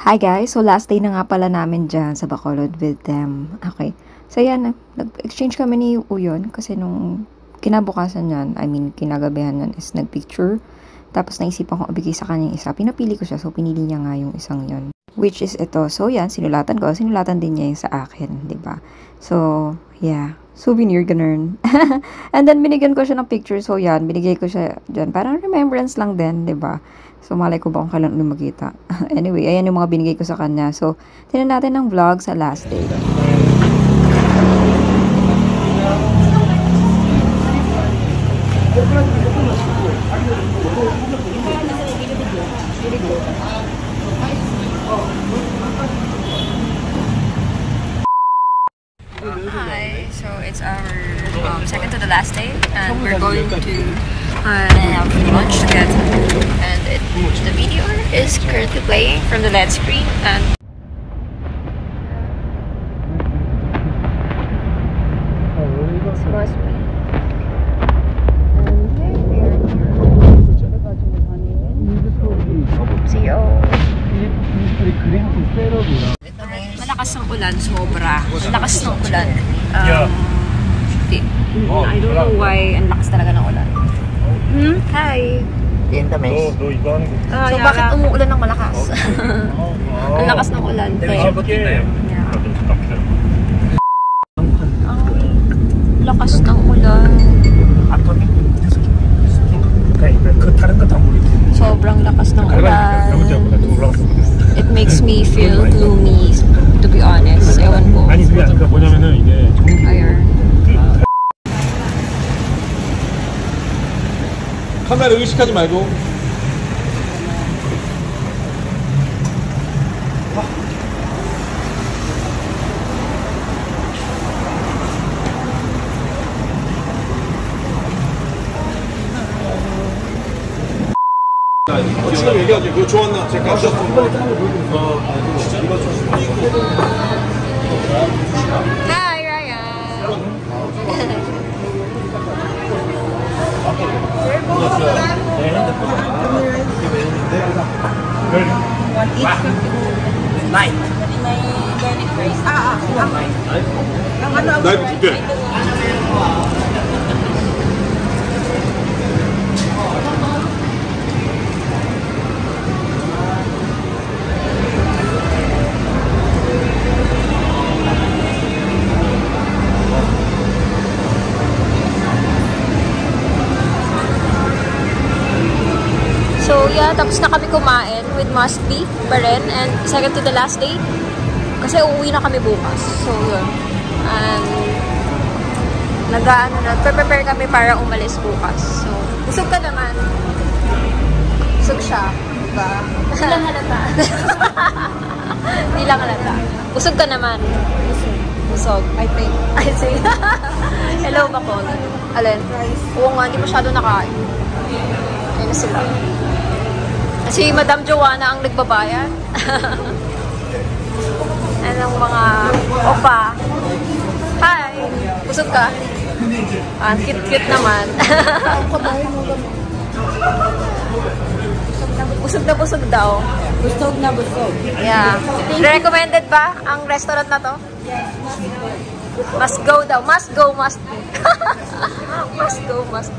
Hi guys! So last day na nga pala namin dyan sa Bacolod with them. Okay. So yan, nag-exchange kami ni Uyon kasi nung kinabukasan yan, kinagabihan yan is nagpicture. Tapos naisipan kong ibigay sa kanya yung isa. Pinapili ko siya, so pinili niya nga yung isang yon. Which is ito. So yan, sinulatan ko. Sinulatan din niya yung sa akin, ba diba? So, yeah. Souvenir, ganun. And then, binigyan ko siya ng picture. So, yan. Binigay ko siya dyan. Parang remembrance lang din, ba diba? So, malay ko ba kung kailan ulit magkita. Anyway, ayan yung mga binigay ko sa kanya. So, tinan natin ng vlog sa last day. Hi, so it's our second to the last day, and we're going to have lunch together. And the video is currently playing from the LED screen, and this must be. CEO. Malakas ang ulan, sobra. Ang lakas ng ulan. I don't know why ang lakas talaga ng ulan. Hi! So bakit umuulan ng malakas? Ang lakas ng ulan. Ang lakas ng ulan. Sobrang lakas ng ulan. It makes me feel gloomy, to be honest. Ewan ko. Ayun. 카메라 의식하지 말고. 지금 얘기하지. 그거 좋았나? 제가 Hi, Ryan. 나이프 두 개. So yeah, tapos na kami kumain with Must Be pa rin, and second to the last day. Kasi uuwi na kami bukas. So yun. And nag-prepare kami para umalis bukas. So, busog ka naman. Busog siya. Diba? Hindi lang halata. Hindi lang halata. Busog ka naman. Busog. I think. I say. Hello, Bacol. Alin? Oo nga, hindi masyado nakain. Ayun na sila. Si Madam Joanna ang nagbabayan. Anong mga opa. Hi! Busog ka? Ang cute-cute naman. Busog na busog daw. Busog na busog. Yeah. Recommended ba ang restaurant na to? Yes, Must go daw. Must go, must go. Must go, must go.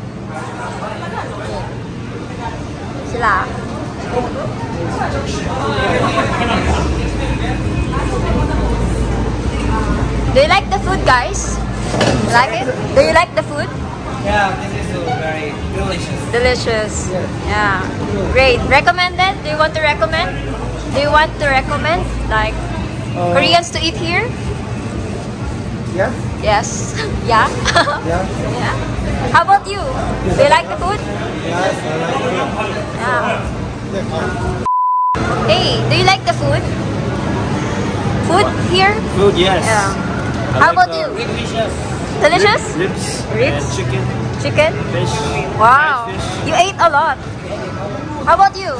Sila. Do you like the food, guys? Like it? Do you like the food? Yeah, this is very delicious. Delicious. Yeah. Great. Recommended? Do you want to recommend? Do you want to recommend like Koreans to eat here? Yes? Yes. Yeah? Yeah. Yeah. How about you? Do you like the food? Yes, I like it. Yeah. Hey, do you like the food? Food here? Food, yes. Yeah. How about you? Delicious. Delicious? Ribs. Ribs? And chicken. Chicken? Fish. Wow. Fried fish. You ate a lot. How about you?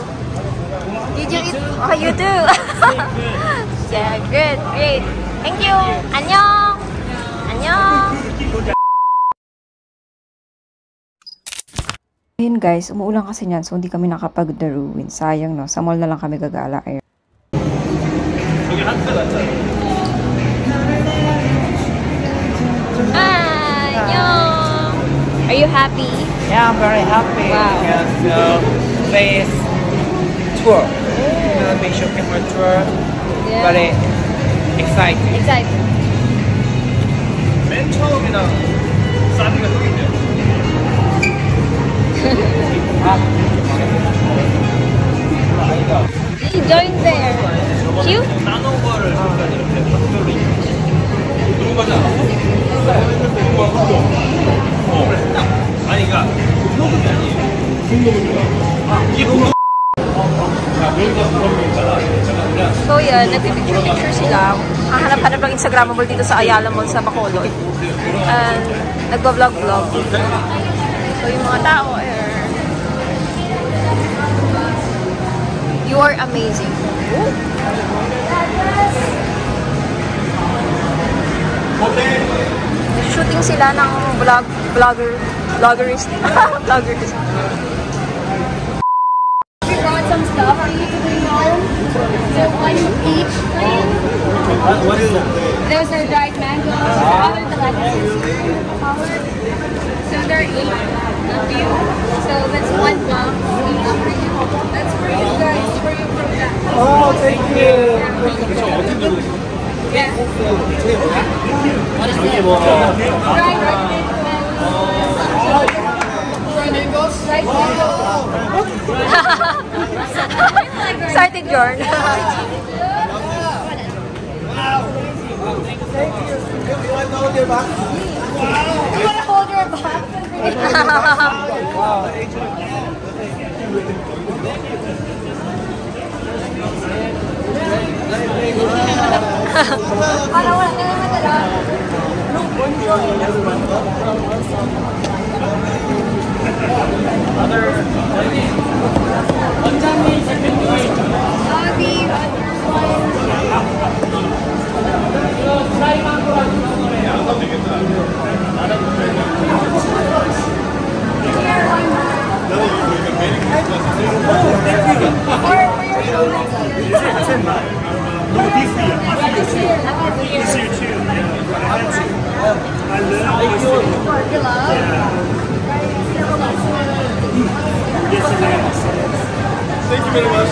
Did you eat? Oh, you do. Yeah, good. Great. Thank you. Annyeong. Annyeong. Ayun guys, umuulan kasi niyan, so hindi kami nakapag-The Ruin. Sayang no, sa mall na lang kami gagala. Are you happy? Yeah, I'm very happy. Wow. Because this tour, Philippine shopping mall tour, very exciting. Excited. 맨 처음이나 사비가 형인데. He joined there. Cute? 나눈 거를 약간 이렇게 각도로 누구 가지 않았어? 아니 그니까 분노금이 아니에요. 분노금이야. 이게 분노금. 야, 여기서 분노금 있잖아. 그냥 So yan, nagpipicture-picture sila. Ang hanap-hanap ng Instagrammable dito sa Ayala Mall sa Bacolod. And nagba-vlog-vlog. So yung mga tao, you are amazing. Shooting sila ng vloggerist. Vloggerist. We brought some stuff for you to bring home. So one each. What is it? Those are dried mangoes. Other the lettuce. So there are 8 of you. So that's one box each for you. That's for you guys. For you from that. Oh, thank you. Yeah. What is it? Dried mangoes. Dried mangoes. Excited, Jorn. You want to hold your box? Para wala ka naman dala. Thank you very much.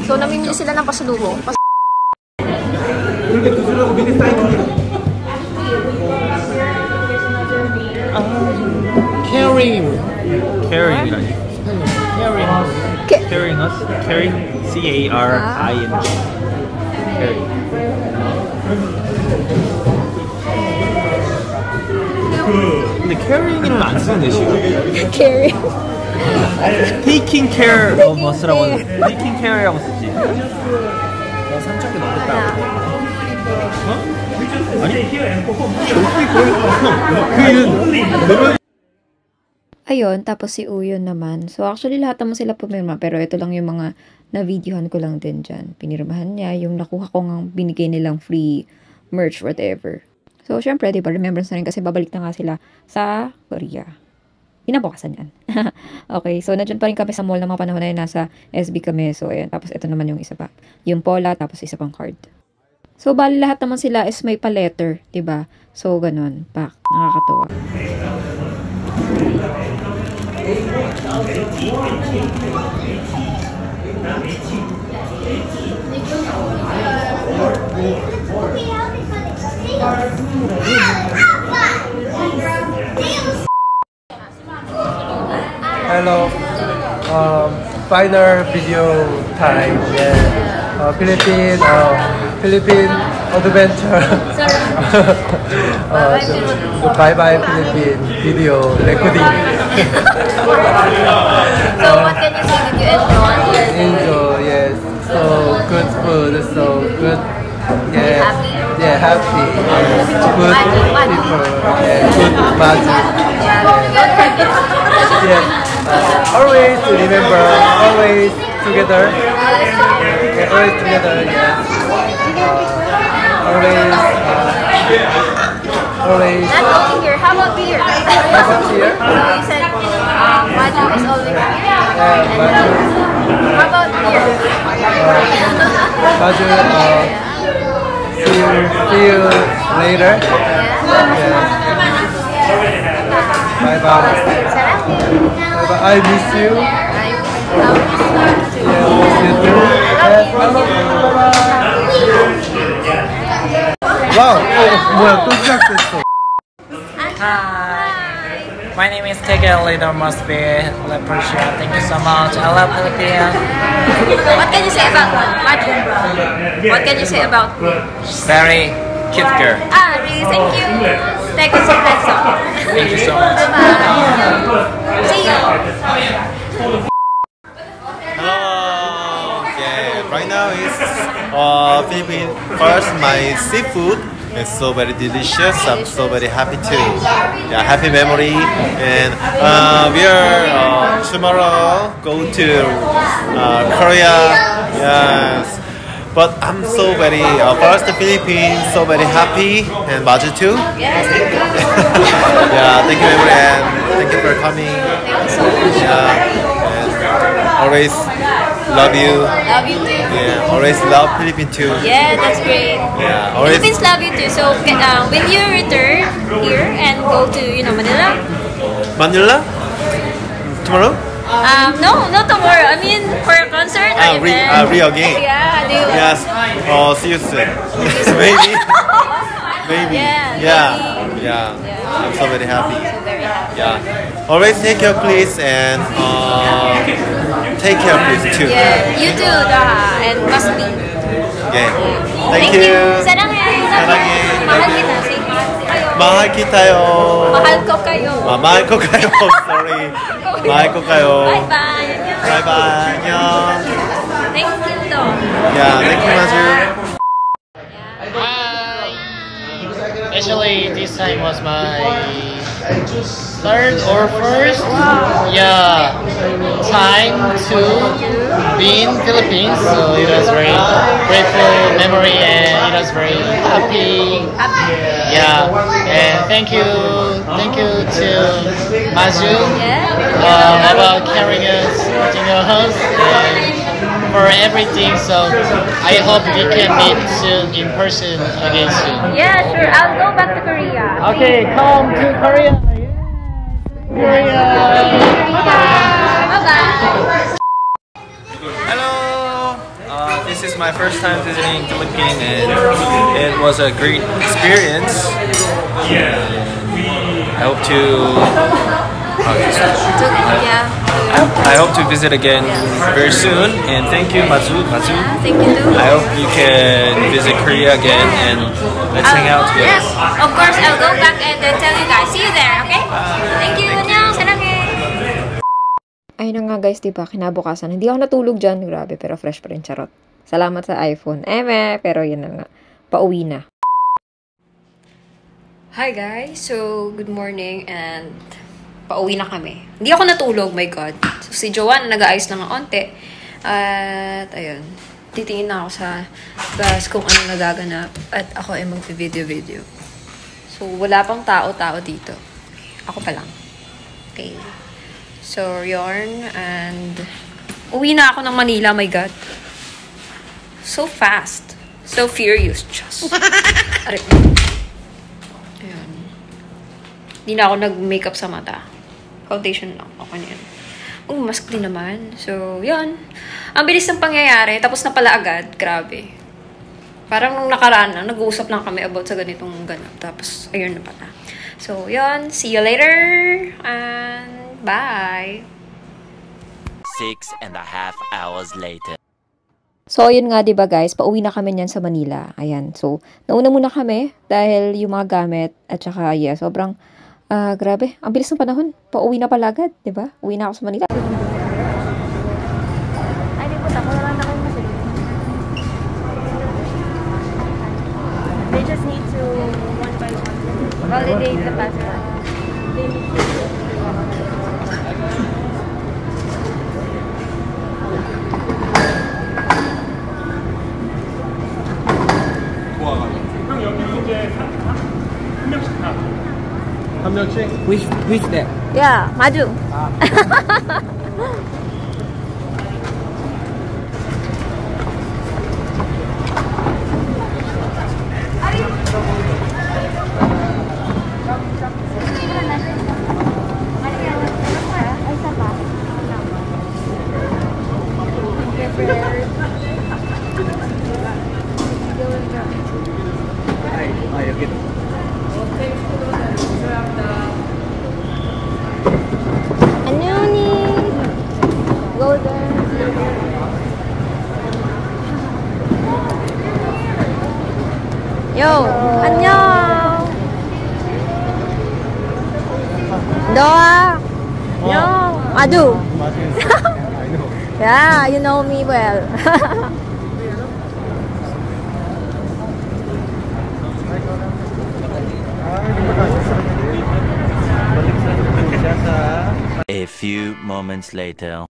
So, namimili sila ng pasalubong. Carrying. Carrying. Carrying us. Carrying. C-A-R-I-N-G. Carrying. 근데 carrying은 안 쓰는데 지금. Carry. Taking care of us라고 하는. Taking care라고 쓰지. 나 3척이 넘겠다. 아니? Ayun, tapos si Uyon naman. So, actually, lahat naman sila pumirma. Pero ito lang yung mga na-videohan ko lang din dyan. Pinirmahan niya yung nakuha ko ng binigay nilang free merch, whatever. So, syempre, diba, remembrance na rin kasi babalik na nga sila sa Korea. Inabukasan yan. Okay, so nandiyan pa rin kami sa mall ng mga panahon na yun. Nasa SB kami. So, ayan. Tapos ito naman yung isa pa. Yung Pola, tapos isa pang card. So, bali lahat naman sila is may pa-letter, diba? So, ganun. Pak, nakakatuwa. Hello. Final video time. Yeah. Philippine adventure. Bye bye Philippine video recording. So, what can you say? Did you enjoy? Enjoy, yes. So good food, so good. Yeah, Happy? yeah, happy. Yes. Good people, yeah, good magic. Yes. Always remember, always together. Yeah, always together. Yes. Always. Not only here, how about here? How about here? So, you said magic is always here. How about here? Maju, see you later. Bye bye. I miss you. Yeah, miss you too. Wow, 뭐야 또 시작됐어. My name is Tegel Leader Must Be Leprechaun. Thank you so much. I love Philippines. What can you say about Maju? What can you say about me? Very cute girl. Ah, really? Thank you. Thank you so much. Thank you so much. Bye. See you. Hello. Yeah, right now is Philippines first my seafood. It's so very delicious. I'm so very happy too. Yeah, happy memory. And we are tomorrow go to Korea. Yes. But I'm so very first the Philippines, so very happy, and Maju too. Yes, thank you. Yeah, thank you everyone, and thank you for coming. Thank you so much. Yeah, and always love you. Love you too. Yeah, always love Philippines too. Yeah, that's great. Yeah, always. Philippines love you too. So when you return here and go to Manila. Manila tomorrow. No, not tomorrow. I mean for a concert or event. Rio again. Yeah, do you? Yes. See you soon. Maybe. Maybe. Yeah, Yeah. I'm so very happy. Very happy. Yeah. Always take care, please, and take care, please too. Yeah, you too, Daha, and must be. Yeah. Thank you. Saranghe. Saranghe. Mahal kita. Say mahal kayo. Mahal kitayo. Mahal ko kayo. Mahal ko kayo. Sorry. Mahal ko kayo. Bye bye. Bye bye. 안녕. Thank you, though. Yeah. Thank you, Maju. Actually, this time was my third or first time to be in Philippines, so it was very grateful memory and it was very happy. Yeah, and thank you to Maju about carrying us to your house and for everything. So I hope we can meet soon in person again soon. Yeah, sure. I'll go back to Korea. Okay, come to Korea. Korea. Bye-bye. Hello! This is my first time visiting Philippines and it was a great experience. I hope to I hope to visit again very soon, and thank you, Maju. Thank you too. I hope you can visit Korea again and let's hang out together. Yes, of course. I'll go back and then tell you guys. See you there, okay? Thank you. Annyeong. Saranghe. Ayun na nga guys, diba? Kinabukasan. Hindi ako natulog dyan. Grabe, pero fresh pa rin, charot. Salamat sa iPhone. Pero yun na nga. Pauwi na. Hi guys! So, good morning and pauwi na kami. Hindi ako natulog, my God. So, si Joanne nag-aayos lang ng onte. At, ayun. Titingin na ako sa class kung ano nagaganap. At ako ay mag-video-video. So, wala pang tao-tao dito. Ako pa lang. Okay. So, yarn. And, uwi na ako ng Manila, my God. So fast. So furious. Just. Aray. Ayun. Hindi na ako nag-makeup sa mata. Foundation lang. Okay na yan. Mask din naman. So, yan. Ang bilis ng pangyayari. Tapos na pala agad. Grabe. Parang nung nakaraan na, nag-uusap lang kami about sa ganitong ganap. Tapos, ayun na pala. So, yan. See you later. And bye. 6.5 hours later. So, yun nga, diba guys, pauwi na kami niyan sa Manila. Ayan. So, nauna muna kami dahil yung mga gamit at saka, sobrang, grabe. Ang bilis ng panahon. Pauwi na pala agad, diba? Uwi na ako sa Manila. Ay, di po. Ako na lang na kayo masalit. They just need to, one by one, validate the passport. They need to. Who's that? Yeah, Maju. Yo, 안녕. Doa. Yo, Adu. Yeah, you know me well. A few moments later.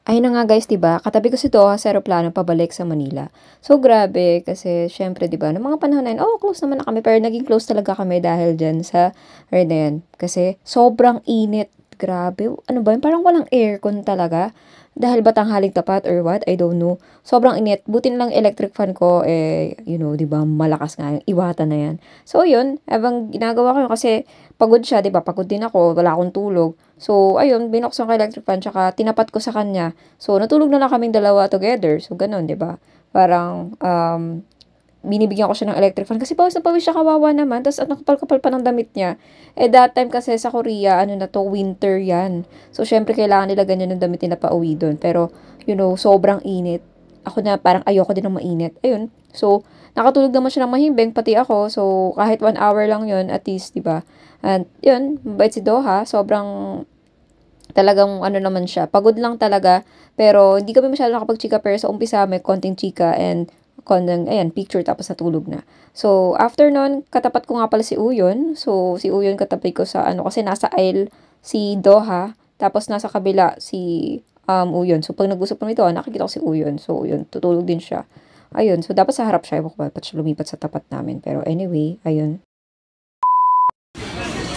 Ayun na nga guys, 'di ba? Katabi ko si Doha sa eroplano pabalik sa Manila. So grabe kasi syempre 'di ba, noong mga panahon na yun, close naman na kami pero naging close talaga kami dahil diyan sa Arden kasi sobrang init. Grabe. Ano ba yun? Parang walang aircon talaga. Dahil ba tanghaling tapat or what? I don't know. Sobrang init. Buti na lang electric fan ko, di ba, malakas nga yung iwata na yan. So, yun. Habang ginagawa ko yun kasi pagod siya, di ba? Pagod din ako. Wala akong tulog. So, ayun, binuksan ko electric fan, tsaka tinapat ko sa kanya. So, natulog na lang kaming dalawa together. So, ganun, di ba? Parang, binibigyan ko siya ng electric fan kasi pawis na pawis siya, kawawa naman. Tapos ang kapal-kapal pa ng damit niya. That time kasi sa Korea, winter yan. So, syempre kailangan nila ganyan ng damit nila pa uwi doon. Pero, sobrang init. Ako na parang ayoko din ng mainit. Ayun. So, nakatulog naman siya ng mahimbing, pati ako. So, kahit 1 hour lang yun, at least, diba? And, yun, mabait si Doha. Sobrang, talagang, naman siya. Pagod lang talaga. Pero, hindi kami masyado nakapag-chika. Pero sa umpisa, may konting chika and picture tapos natulog na. So, after nun, katapat ko nga pala si Uyon. So, si Uyon katabi ko sa kasi nasa aisle si Doha, tapos nasa kabila si Uyon. So, pag nag-usap kami ito, nakikita ko si Uyon. So, yun, tutulog din siya. Ayun, so dapat sa harap siya. Ewan ko ba, ba't siya lumipat sa tapat namin. Pero anyway, ayun.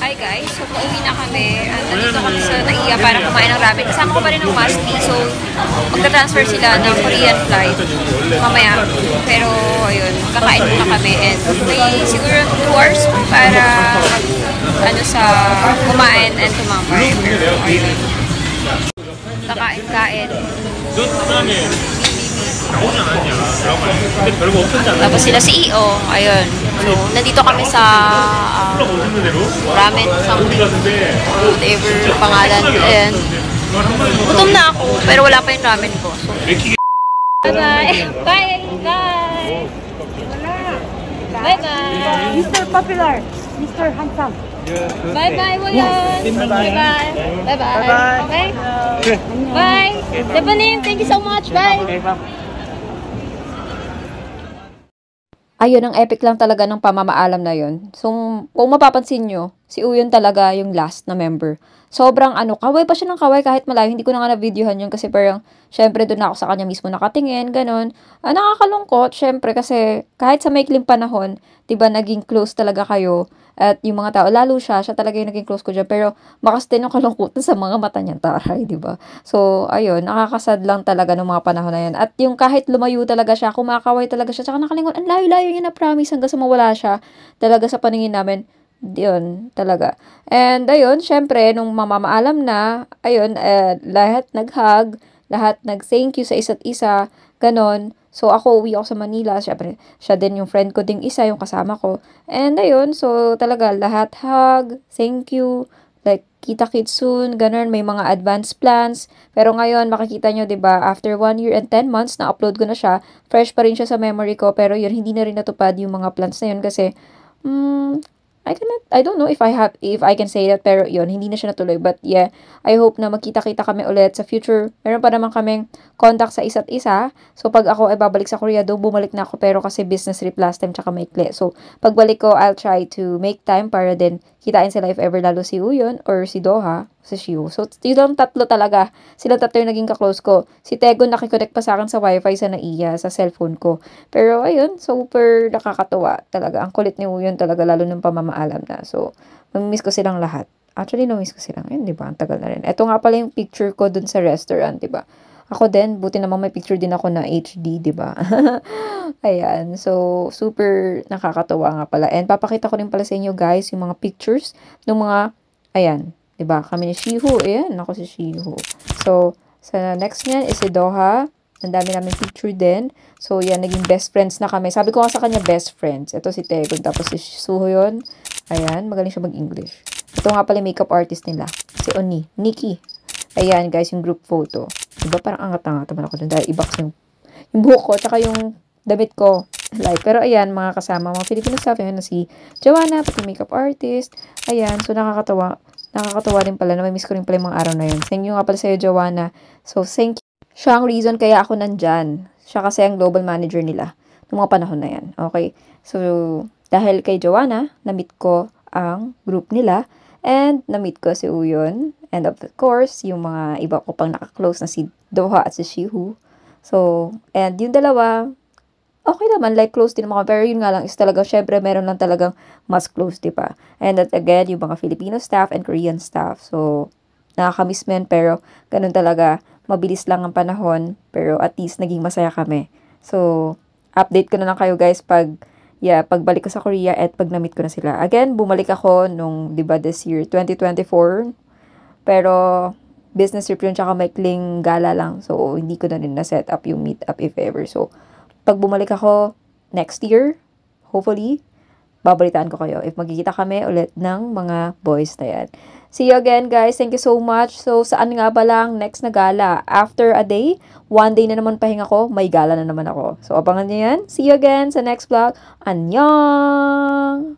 Hi guys, so pauwi na kami. Nandito kami sa Naiya para kumain ng ramen. Kasama ko pa rin ng Masti, so magta-transfer sila ng Korean flight mamaya. Pero ayun, kakain muna kami and may siguro 2 hours pa para sa kumain and tumambay. Pero ayun, kakain-kain. Tapos sila CEO, ayun. So, nandito kami sa ramen something, whatever pangalan. Ayan. Gutom na ako, pero wala pa yung ramen ko. So, bye-bye! Bye-bye! Bye-bye! Mr. Popular, Mr. Handsome. Bye-bye, Wayan! Bye-bye! Bye-bye! Okay? Bye! Lebanin, thank you so much! Bye! Ayun, ang epic lang talaga ng pamamaalam na yun. So, kung mapapansin nyo, si Uyon talaga yung last na member. Sobrang kaway pa siya ng kaway kahit malayo. Hindi ko na nga na-videohan yun kasi parang, syempre doon ako sa kanya mismo nakatingin, ganun. Nakakalungkot, syempre, kasi kahit sa maikling panahon, diba, naging close talaga kayo. At yung mga tao, lalo siya talaga yung naging close ko dyan. Pero, bakas din yung kalungkutan sa mga mata niya, taray, diba? So, ayun, nakakasad lang talaga ng mga panahon na yan. At yung kahit lumayo talaga siya, kumakaway talaga siya, tsaka nakalingon, ang layo-layo niya na promise hanggang sa mawala siya talaga sa paningin namin. Yun, talaga. And, ayun, syempre, nung mamamaalam na, ayun, lahat nag-hug, lahat nag-thank you sa isa't isa, ganon. So, ako, uwi ako sa Manila. Syempre, siya din yung friend ko ding isa, yung kasama ko. And, ayun, so, talaga, lahat hug, thank you, like, kita-kits soon, ganon, may mga advanced plans. Pero ngayon, makikita nyo, diba, after 1 year and 10 months, na-upload ko na siya, fresh pa rin siya sa memory ko, pero yun, hindi na rin natupad yung mga plans na yun kasi, I don't know if I can say that, pero yun, hindi na siya natuloy. But yeah, I hope na magkita-kita kami ulit sa future. Meron pa naman kaming contact sa isa't isa. So, pag ako ay babalik sa Korea, bumalik na ako. Pero kasi business trip last time, tsaka maikli. So, pagbalik ko, I'll try to make time para din kitain sila if ever, lalo si Uyon or si Doha, si Shiu. So, yung tatlo talaga. Sila tatlo yung naging kaklose ko. Si Tego nakikonnect pa sa akin sa wifi sa Naiya, sa cellphone ko. Pero, ayun, super nakakatuwa talaga. Ang kulit ni Uyon talaga, lalo ng pamamaalam na. So, miss ko silang lahat. Actually, miss ko silang. Yun, diba? Ang tagal na rin. Ito nga pala yung picture ko dun sa restaurant, diba? Ako din, buti naman may picture din ako na HD, diba? Ayan. So, super nakakatuwa nga pala. And papakita ko rin pala sa inyo, guys, yung mga pictures ng mga, ayan, diba? Kami ni Shihu. Ayan, ako si Shihu. So, sa next niyan is si Doha. Ang dami namin picture din. So, yan, naging best friends na kami. Sabi ko nga sa kanya, best friends. Ito si Tegon, tapos si Suhoyon. Ayan, magaling siya mag-English. Ito nga pala makeup artist nila. Si Oni. Nikki. Ayan, guys, yung group photo. Diba, parang angat-angat naman ako dun. Dahil i-box yung buhok ko, tsaka yung damit ko. Like, pero ayan, mga kasama, mga Filipino staff, yun na si Joanna, pati makeup artist. Ayan, so nakakatawa. Nakakatawa din pala, na may miss ko rin pala yung mga araw na yun. Thank you nga pala sa'yo, Joanna. So, thank you. Siya ang reason kaya ako nandyan. Siya kasi ang global manager nila noong mga panahon na yan. Okay? So, dahil kay Joanna, na-meet ko ang group nila and na-meet ko si Uyon. And of course, yung mga iba ko pang nakaklose na si Doha at si Shihu. So, and yung dalawa, okay naman, like close din mga, pero yun nga lang is talaga, syempre meron lang talagang mas close, diba? And that again, yung mga Filipino staff and Korean staff. So, nakakamiss men, pero ganun talaga, mabilis lang ang panahon, pero at least naging masaya kami. So, update ko na lang kayo guys pagbalik ko sa Korea at pag na-meet ko na sila. Again, bumalik ako nung, diba, this year, 2024, pero business trip yun, tsaka maikling gala lang. So, hindi ko na rin na-set up yung meet up if ever. So, pag bumalik ako next year, hopefully, babalitaan ko kayo if magkikita kami ulit ng mga boys na yan. See you again, guys. Thank you so much. So, saan nga ba lang next na gala? After a day, one day na naman pahinga ko, may gala na naman ako. So, abangan niyo yan. See you again sa next vlog. Annyeong!